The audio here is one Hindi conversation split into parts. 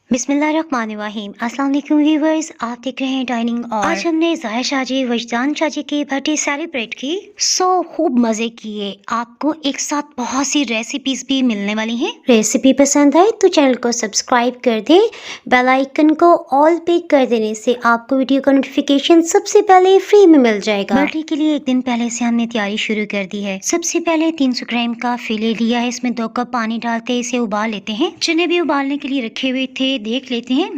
बिस्मिल्लाहिर्रहमानिर्रहीम। अस्सलाम वालेकुम व्यूअर्स, आप देख रहे हैं डाइनिंग और आज हमने ज़ाहिर शाहजी वजदान शाहजी की बर्थडे सेलिब्रेट की। खूब मजे किए। आपको एक साथ बहुत सी रेसिपीज भी मिलने वाली हैं। रेसिपी पसंद आए तो चैनल को सब्सक्राइब कर दें। बेल आइकन को ऑल पे कर देने से आपको वीडियो का नोटिफिकेशन सबसे पहले फ्री में मिल जाएगा। बर्थडे के लिए एक दिन पहले से हमने तैयारी शुरू कर दी है। सबसे पहले 300 ग्राम का फिले लिया है। इसमें 2 कप पानी डालते इसे उबाल लेते हैं। चने भी उबालने के लिए रखे हुए थे, देख लेते हैं।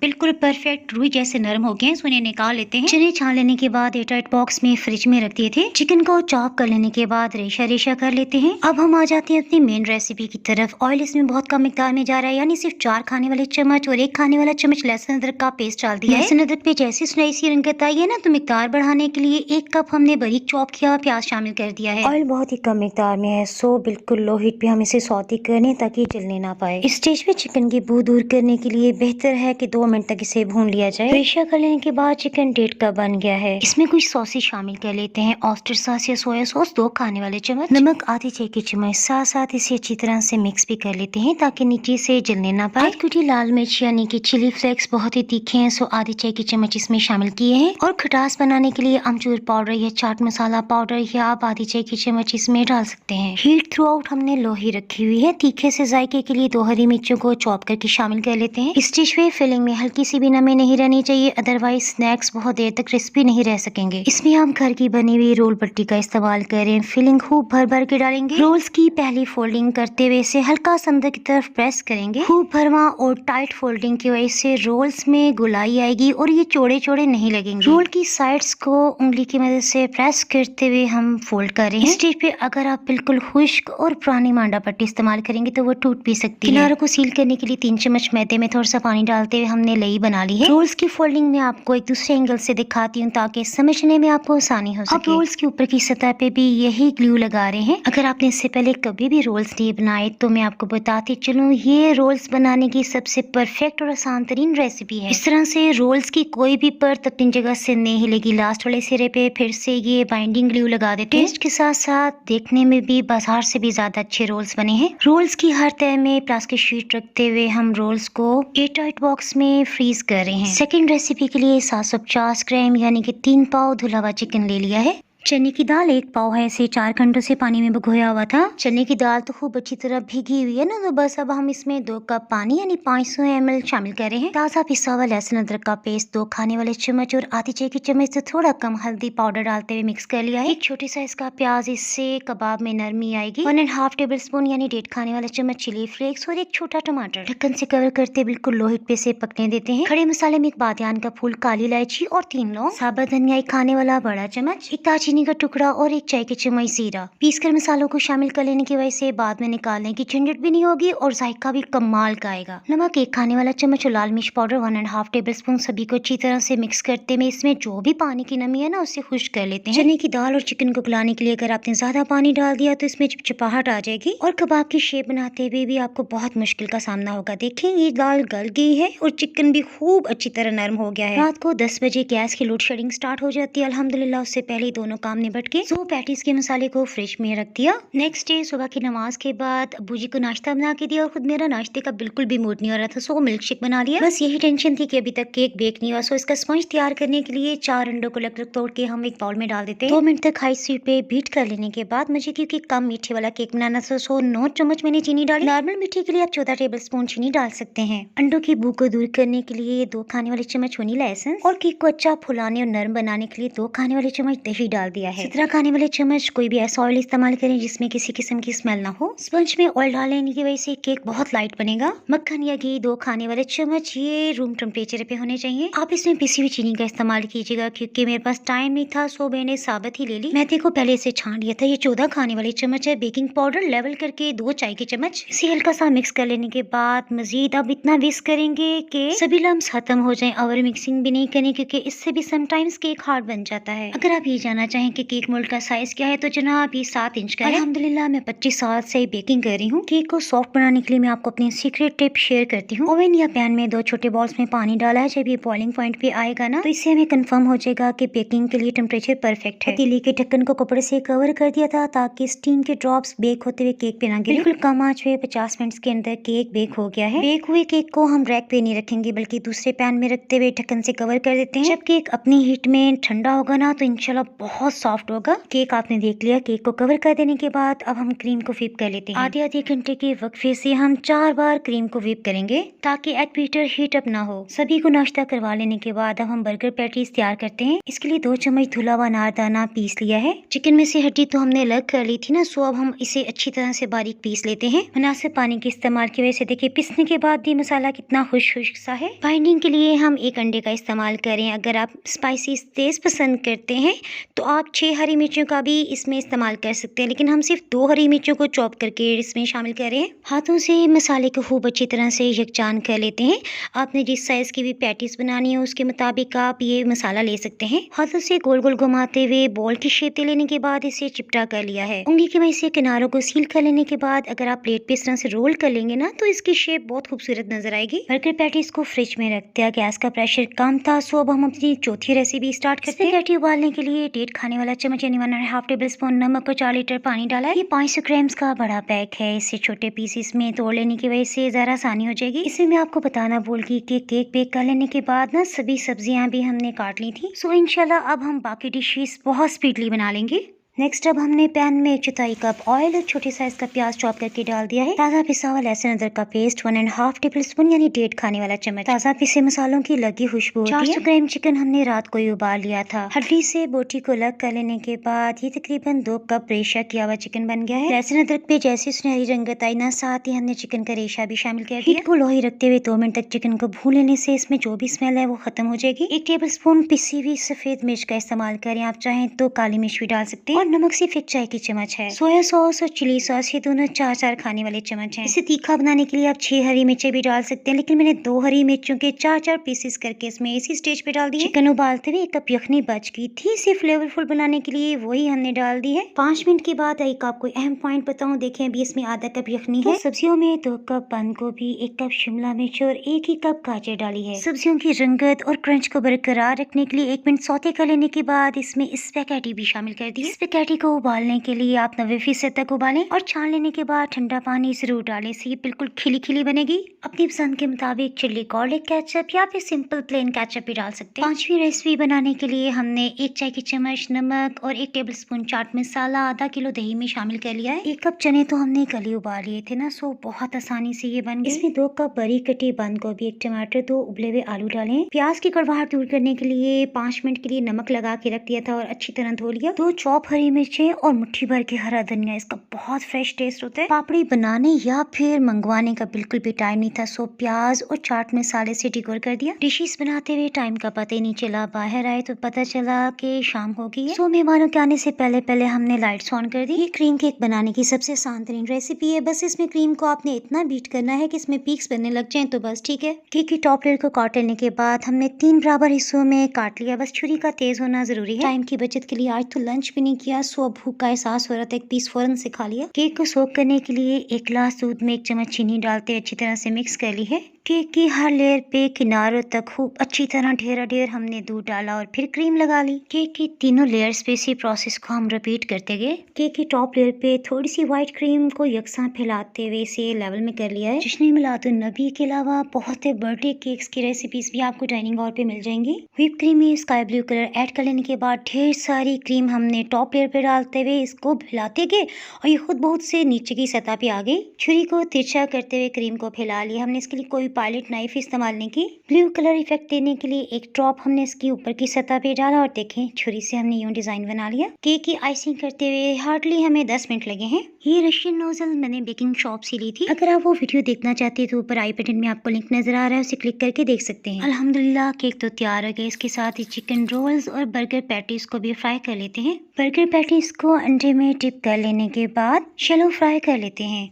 बिल्कुल परफेक्ट रुई जैसे नरम हो गए हैं। उन्हें निकाल लेते हैं। चने छान लेने के बाद एयरटाइट बॉक्स में फ्रिज में रख दिए थे। चिकन को चॉप कर लेने के बाद रेशा रेशा कर लेते हैं। अब हम आ जाते हैं अपनी मेन रेसिपी की तरफ। ऑयल इसमें बहुत कम मिकदार में जा रहा है, यानी सिर्फ 4 खाने वाले चम्मच और 1 खाने वाला चम्मच लहसुन अदरक का पेस्ट डाल दिया है। लहसुन अदरक पे जैसी सुनाई सी रंगत आई है ना, तो मिकदार बढ़ाने के लिए 1 कप हमने बारीक चॉप किया प्याज शामिल कर दिया है। ऑयल बहुत ही कम मिकदार में है, सो बिल्कुल लो हीट पे हम इसे सौते करने ताकि जलने ना पाए। इस स्टेज पे चिकन की बू दूर करने के लिए बेहतर है कि 2 मिनट तक इसे भून लिया जाए। रेशा कर लेने के बाद चिकन 1.5 कप बन गया है। इसमें कुछ सॉसेस शामिल कर लेते हैं। ऑयस्टर सॉस या सोया सॉस 2 खाने वाले चम्मच, नमक आधी चाय की चम्मच। साथ साथ इसे अच्छी तरह से मिक्स भी कर लेते हैं ताकि नीचे से जलने ना पाए। आधी कुटी लाल मिर्च यानी कि चिली फ्लेक्स बहुत ही तीखे हैं, सो आधी चाय की चम्मच इसमें शामिल किए हैं। और खटास बनाने के लिए अमचूर पाउडर या चाट मसाला पाउडर या आप आधी चाय की चम्मच इसमें डाल सकते हैं। हीट थ्रू आउट हमने लो ही रखी हुई है। तीखे से जायके के लिए 2 हरी मिर्चों को चॉप करके शामिल कर लेते हैं। इस डिश में फिलिंग में हल्की सी भी नमी नहीं रहनी चाहिए, अदरवाइज स्नैक्स बहुत देर तक क्रिस्पी नहीं रह सकेंगे। इसमें हम घर की बनी हुई रोल पट्टी का इस्तेमाल करें। फिलिंग खूब भर भर के डालेंगे। रोल्स की पहली फोल्डिंग करते हुए इसे हल्का सा अंदर की तरफ प्रेस करेंगे। खूब भरवा और टाइट फोल्डिंग की वजह से रोल्स में गुलाई आएगी और ये चौड़े चौड़े नहीं लगेंगे। रोल की साइड्स को उंगली की मदद से प्रेस करते हुए हम फोल्ड कर रहे हैं। इस स्टेज पे अगर आप बिल्कुल खुश्क और पुरानी मांडा पट्टी इस्तेमाल करेंगे तो वो टूट भी सकती है। किनारों को सील करने के लिए 3 चम्मच मैदे में थोड़ा सा पानी डालते हुए हमने लई बना ली है। रोल्स की फोल्डिंग में आपको एक दूसरे एंगल से दिखाती हूँ ताकि समझने में आपको आसानी हो सके। अब रोल्स के ऊपर की सतह पे भी यही ग्लू लगा रहे हैं। अगर आपने इससे पहले कभी भी रोल्स नहीं बनाए तो मैं आपको बताती चलूँ, ये रोल्स बनाने की सबसे परफेक्ट और आसान तरीन रेसिपी है। इस तरह से रोल्स की कोई भी परत अपनी जगह से नहीं हिलेगी। लास्ट वाले सिरे पे फिर से ये बाइंडिंग ग्लू लगा देते हैं। टेस्ट के साथ साथ देखने में भी बाजार से भी ज्यादा अच्छे रोल्स बने हैं। रोल्स की हर तह में प्लास्टिक शीट रखते हुए हम रोल्स को एयरटाइट बॉक्स में फ्रीज कर रहे हैं। सेकंड रेसिपी के लिए 750 ग्राम यानी कि 3 पाव धुला हुआ चिकन ले लिया है। चने की दाल 1 पाव है, इसे 4 घंटों से पानी में भिगोया हुआ था। चने की दाल तो खूब अच्छी तरह भीगी हुई है ना, तो बस अब हम इसमें 2 कप पानी यानी 500 ml शामिल कर रहे हैं। ताज़ा पिसा हुआ लहसुन अदरक का पेस्ट 2 खाने वाले चम्मच और आधी चाय की चम्मच से थोड़ा कम हल्दी पाउडर डालते हुए मिक्स कर लिया है। एक छोटे साइज का प्याज, इससे कबाब में नरमी आएगी। 1.5 टेबल स्पून यानी 1.5 खाने वाले चम्मच चिली फ्लेक्स और 1 छोटा टमाटर। ढक्कन से कवर करते बिल्कुल लो हीट पे से पकने देते हैं। खड़े मसाले में 1 बादियान का फूल, काली इलायची और 3 लौंग, साबुत धनिया 1 खाने वाला बड़ा चम्मच, 1 दालचीनी का टुकड़ा और 1 चाय की चम्मच जीरा। पीस कर मसालों को शामिल कर लेने की वजह से बाद में निकालने की झंझट भी नहीं होगी और जायका भी कमाल का आएगा। नमक 1 खाने वाला चम्मच और लाल मिर्च पाउडर 1.5 टेबल स्पून। सभी को अच्छी तरह से मिक्स करते में इसमें जो भी पानी की नमी है ना उसे खुश्क कर लेते हैं। चने की दाल और चिकन को गलाने के लिए अगर आपने ज्यादा पानी डाल दिया तो इसमें चिपचिपाहट आ जाएगी और कबाब की शेप बनाते हुए भी आपको बहुत मुश्किल का सामना होगा। देखें ये दाल गल गई है और चिकन भी खूब अच्छी तरह नरम हो गया है। रात को 10 बजे गैस की लोड शेडिंग स्टार्ट हो जाती है। अल्हम्दुलिल्लाह उससे पहले दोनों काम निपट के पैटीज के मसाले को फ्रिज में रख दिया। नेक्स्ट डे सुबह की नमाज के बाद अब्बू जी को नाश्ता बना के दिया और खुद मेरा नाश्ते का बिल्कुल भी मूड नहीं हो रहा था, सो मिल्क शेक बना लिया। बस यही टेंशन थी कि अभी तक केक बेक नहीं हुआ। सो इसका स्पंज तैयार करने के लिए 4 अंडों को अलग-अलग तोड़ के हम एक बाउल में डाल देते हैं। 2 मिनट तक हाई स्पीड पे बीट कर लेने के बाद मुझे क्योंकि कम मीठे वाला केक बनाना था, सो 9 चम्मच मैंने चीनी डाली। नॉर्मल मीठे के लिए आप 14 टेबल स्पून चीनी डाल सकते हैं। अंडों की बू को दूर करने के लिए 2 खाने वाले चम्मच वनीला एसेंस और केक को अच्छा फुलाने और नरम बनाने के लिए 2 खाने वाले चम्मच दही डाल दिया है। 17 खाने वाले चम्मच कोई भी ऐसा ऑयल इस्तेमाल करें जिसमें किसी किस्म की स्मेल ना हो। स्पंज में ऑयल डालने की वजह से केक बहुत लाइट बनेगा। मक्खन या घी 2 खाने वाले चम्मच, ये रूम टेम्परेचर पे होने चाहिए। आप इसमें पिसी हुई चीनी का इस्तेमाल कीजिएगा क्योंकि मेरे पास टाइम नहीं था, सो मैंने साबित ही ले ली। मैदे को पहले से छान लिया था। ये 14 खाने वाले चम्मच है। बेकिंग पाउडर लेवल करके 2 चाय के चम्मच। इसे हल्का सा मिक्स कर लेने के बाद मजीद अब इतना विस्क करेंगे कि सभी लम्स खत्म हो जाए। ओवर मिक्सिंग भी नहीं करनी क्योंकि इससे भी समटाइम्स केक हार्ड बन जाता है। अगर आप ये जानना चाहें कि केक मोल्ड का साइज क्या है, तो जनाब ये 7 इंच का है। अल्हम्दुलिल्लाह मैं 25 साल से बेकिंग कर रही हूँ। केक को सॉफ्ट बनाने के लिए मैं आपको अपनी सीक्रेट टिप शेयर करती हूँ। ओवन या पैन में 2 छोटे बॉल्स में पानी डाला है। जब ये बॉइलिंग पॉइंट पे आएगा ना, तो इससे हमें कंफर्म हो जाएगा कि बेकिंग के लिए टेम्परेचर परफेक्ट है। पतीले के ढक्कन को कपड़े से कवर कर दिया था ताकि स्टीम के ड्रॉप्स बेक होते हुए केक पे ना गिरे। बिल्कुल कम आंच पे 50 मिनट के अंदर केक बेक हो गया है। बेक हुए केक को हम रैक पे नहीं रखेंगे बल्कि दूसरे पैन में रखते हुए ढक्कन से कवर कर देते हैं। जब केक अपनी हीट में ठंडा होगा ना, तो इंशाल्लाह बहुत सॉफ्ट होगा। केक आपने देख लिया। केक को कवर कर देने के बाद अब हम क्रीम को व्हिप कर लेते हैं। आधे घंटे के वक्फे से हम 4 बार क्रीम को व्हिप करेंगे ताकि एग बीटर हीट अप ना हो। सभी को नाश्ता करवा लेने के बाद अब हम बर्गर पैटीज तैयार करते हैं। इसके लिए 2 चम्मच धुला हुआ अनारदाना पीस लिया है। चिकन में से हड्डी तो हमने अलग कर ली थी ना, सो अब हम इसे अच्छी तरह से बारीक पीस लेते हैं। मुनासिब पानी के इस्तेमाल की वजह से देखिए पिसने के बाद भी मसाला कितना खुश्क सा है। बाइंडिंग के लिए हम 1 अंडे का इस्तेमाल करें। अगर आप स्पाइसी तेज पसंद करते हैं तो आप 6 हरी मिर्चों का भी इसमें इस्तेमाल कर सकते हैं, लेकिन हम सिर्फ 2 हरी मिर्चों को चॉप करके इसमें शामिल कर रहे हैं। हाथों से मसाले को खूब अच्छी तरह से यकजान कर लेते हैं। आपने जिस साइज की भी पैटीज बनानी है उसके मुताबिक आप ये मसाला ले सकते हैं। हाथों से गोल गोल घुमाते हुए बॉल की शेप दे लेने के बाद इसे चिपटा कर लिया है। उंगली की मदद से किनारों को सील कर लेने के बाद अगर आप प्लेट पे इस तरह से रोल कर लेंगे ना, तो इसकी शेप बहुत खूबसूरत नजर आएगी। बर्गर पैटीज को फ्रिज में रख दिया। गैस का प्रेशर कम था, सो अब हम अपनी चौथी रेसिपी स्टार्ट करते हैं। पैटी उबालने के लिए 1.5 खाने वाला चम्मच यानी 1.5 टेबल स्पून नमक और 4 लीटर पानी डाला है। ये 500 ग्राम्स का बड़ा पैक है। इसे छोटे पीसेस में तोड़ लेने की वजह से जरा आसानी हो जाएगी। इसे मैं आपको बताना भूल गई कि केक बेक कर लेने के बाद ना सभी सब्जियां भी हमने काट ली थी। सो इंशाल्लाह अब हम बाकी डिशेस बहुत स्पीडली बना लेंगे। नेक्स्ट अब हमने पैन में 1/4 कप ऑयल और छोटे साइज का प्याज चॉप करके डाल दिया है। ताज़ा पिसा हुआ लहसुन अदरक का पेस्ट 1.5 टेबल स्पून यानी 1.5 खाने वाला चम्मच। ताज़ा पिसे मसालों की लगी खुशबू होती है। 400 ग्राम चिकन हमने रात को ही उबाल लिया था। हड्डी से बोटी को अलग कर लेने के बाद ये तकरीबन 2 कप रेशा किया हुआ चिकन बन गया है। लहसुन अदरक पे जैसे सुनहरी रंगत आई ना, साथ ही हमने चिकन का रेशा भी शामिल कर दिया। हीट को लो ही रखते हुए 2 मिनट तक चिकन को भून लेने से इसमें जो भी स्मेल है वो खत्म हो जाएगी। 1 टेबल स्पून पिसी हुई सफेद मिर्च का इस्तेमाल करें। आप चाहें तो काली मिर्च भी डाल सकते हैं। और नमक सिर्फ 1 की चम्मच है। सोया सॉस और चिली सॉस ये दोनों 4 खाने वाले चम्मच हैं। इसे तीखा बनाने के लिए आप 6 हरी मिर्चें भी डाल सकते हैं, लेकिन मैंने 2 हरी मिर्चों के 4 पीसेस करके इसमें इसी स्टेज पे डाल दिए। चिकन उबालते हुए 1 कप यखनी बच गई थी। इसे फ्लेवरफुल बनाने के लिए वही हमने डाल दी है। 5 मिनट के बाद एक आपको अहम पॉइंट बताऊं, देखें अभी इसमें आधा कप यखनी है। सब्जियों में 2 कप बंद गोभी, 1 कप शिमला मिर्च और 1 ही कप गाजर डाली है। सब्जियों की रंगत और क्रंच को बरकरार रखने के लिए 1 मिनट सौते कर लेने के बाद इसमें स्पैगेटी भी शामिल कर दी। स्पैगेटी को उबालने के लिए आप 90% तक उबालें और छान लेने के बाद ठंडा पानी जरूर डालें। इससे ये बिल्कुल खिली खिली बनेगी। अपनी पसंद के मुताबिक चिल्ली गार्लिक केचप या फिर सिंपल प्लेन केचप भी डाल सकते हैं। 5वीं रेसिपी बनाने के लिए हमने 1 चाय की चम्मच नमक और 1 टेबल स्पून चाट मसाला आधा किलो दही में शामिल कर लिया है। 1 कप चने तो हमने कल ही उबाल लिए थे ना, सो बहुत आसानी से ये बन गए। इसमें 2 कप बारीक कटी बंद गोभी, 1 टमाटर, 2 उबले हुए आलू डालें। प्याज की कड़वाहट दूर करने के लिए 5 मिनट के लिए नमक लगा के रख दिया था और अच्छी तरह धो लिया। 2 चॉप हरी मिर्चें और मुट्ठी भर के हरा धनिया, इसका बहुत फ्रेश टेस्ट होता है। पापड़ी बनाने या फिर मंगवाने का बिल्कुल भी टाइम नहीं था, सो प्याज और चाट मसाले से डेकोर कर दिया। डिशेस बनाते हुए टाइम का पता ही नहीं चला। बाहर आए तो पता चला कि शाम हो गई है। सो मेहमानों के आने से पहले हमने लाइट्स ऑन कर दी। ये क्रीम केक बनाने की सबसे आसान तरीन रेसिपी है। बस इसमें क्रीम को आपने इतना बीट करना है कि इसमें पीक्स बनने लग जाएं तो बस ठीक है। केक की टॉप लेयर को काट लेने के बाद हमने 3 बराबर हिस्सों में काट लिया। बस छुरी का तेज होना जरूरी है। टाइम की बचत के लिए आज तो लंच भी नहीं किया, सो अब भूख का एहसास हो रहा था। 1 पीस फौरन से खा लिया। केक को सोक करने के लिए 1 गिलास दूध में 1 चम्मच चीनी डालते अच्छी तरह से मिक्स कर ली है। केक की हर लेयर पे किनारों तक खूब अच्छी तरह ढेर हमने दूध डाला और फिर क्रीम लगा ली। केक की तीनों लेयर्स पे इसी प्रोसेस को हम रिपीट करते गए। केक की टॉप लेयर पे थोड़ी सी व्हाइट क्रीम को यकसा फैलाते हुए इसे लेवल में कर लिया है। जश्न मिलादुन नबी के अलावा बहुत बर्थडे केक्स की रेसिपीज भी आपको डाइनिंग हॉल पे मिल जाएंगी। व्हिप क्रीम में स्काई ब्लू कलर ऐड कर लेने के बाद ढेर सारी क्रीम हमने टॉप लेयर पे डालते हुए इसको फैलाते गए और ये खुद बहुत से नीचे की सतह पे आ गई। छुरी को तिरछा करते हुए क्रीम को फैला लिया। हमने इसके लिए कोई पायलट नाइफ इस्तेमाल नहीं की। ब्लू कलर इफेक्ट देने के लिए 1 ड्रॉप हमने इसकी ऊपर की सतह पे डाला और देखें छुरी से हमने यूं डिजाइन बना लिया। केक की आइसिंग करते हुए हार्डली हमें 10 मिनट लगे हैं। ये रशियन नोजल मैंने बेकिंग शॉप से ली थी। अगर आप वो वीडियो देखना चाहते हैं तो ऊपर आई बटन में आपको लिंक नजर आ रहा है, उसे क्लिक करके देख सकते हैं। अल्हम्दुलिल्लाह केक तो तैयार हो गया। इसके साथ ही चिकन रोल्स और बर्गर पैटीज को भी फ्राई कर लेते हैं। बर्गर पैटीज को अंडे में डिप कर लेने के बाद शैलो फ्राई कर लेते हैं।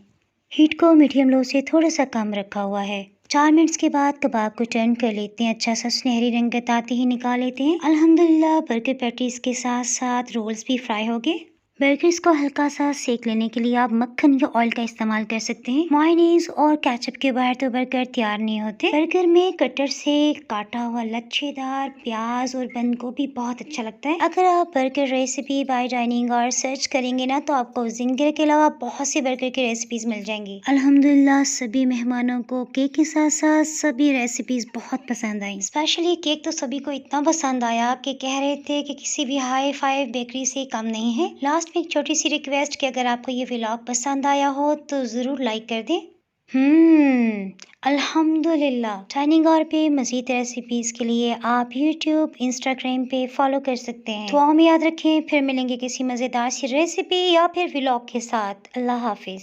हीट को मीडियम लो से थोड़ा सा कम रखा हुआ है। 4 मिनट्स के बाद कबाब को टर्न कर लेते हैं, अच्छा सा सुनहरी रंगत आते ही निकाल लेते हैं। अल्हम्दुलिल्लाह बर्गर पैटीज के साथ साथ रोल्स भी फ्राई हो गए। बर्गर्स को हल्का सा सेक लेने के लिए आप मक्खन या ऑयल का इस्तेमाल कर सकते हैं। मायोनीज और केचप के बाहर तो बर्गर तैयार नहीं होते। बर्गर में कटर से काटा हुआ लच्छेदार प्याज और बंद गोभी बहुत अच्छा लगता है। अगर आप बर्गर रेसिपी बाय डाइनिंग और सर्च करेंगे ना तो आपको जिंगर के अलावा बहुत सी बर्गर की रेसिपीज मिल जाएंगी। अल्हम्दुलिल्लाह सभी मेहमानों को केक के साथ साथ सभी रेसिपीज बहुत पसंद आई। स्पेशली केक तो सभी को इतना पसंद आया कि कह रहे थे कि किसी भी हाई फाई बेकरी से कम नहीं है। लास्ट में एक छोटी सी रिक्वेस्ट कि अगर आपको ये व्लॉग पसंद आया हो तो जरूर लाइक कर दें। अल्हम्दुलिल्लाह डाइनिंग और पे मज़ीद रेसिपीज के लिए आप यूट्यूब इंस्टाग्राम पे फॉलो कर सकते हैं। दुआ में याद रखें, फिर मिलेंगे किसी मज़ेदार सी रेसिपी या फिर व्लॉग के साथ। अल्लाह हाफिज।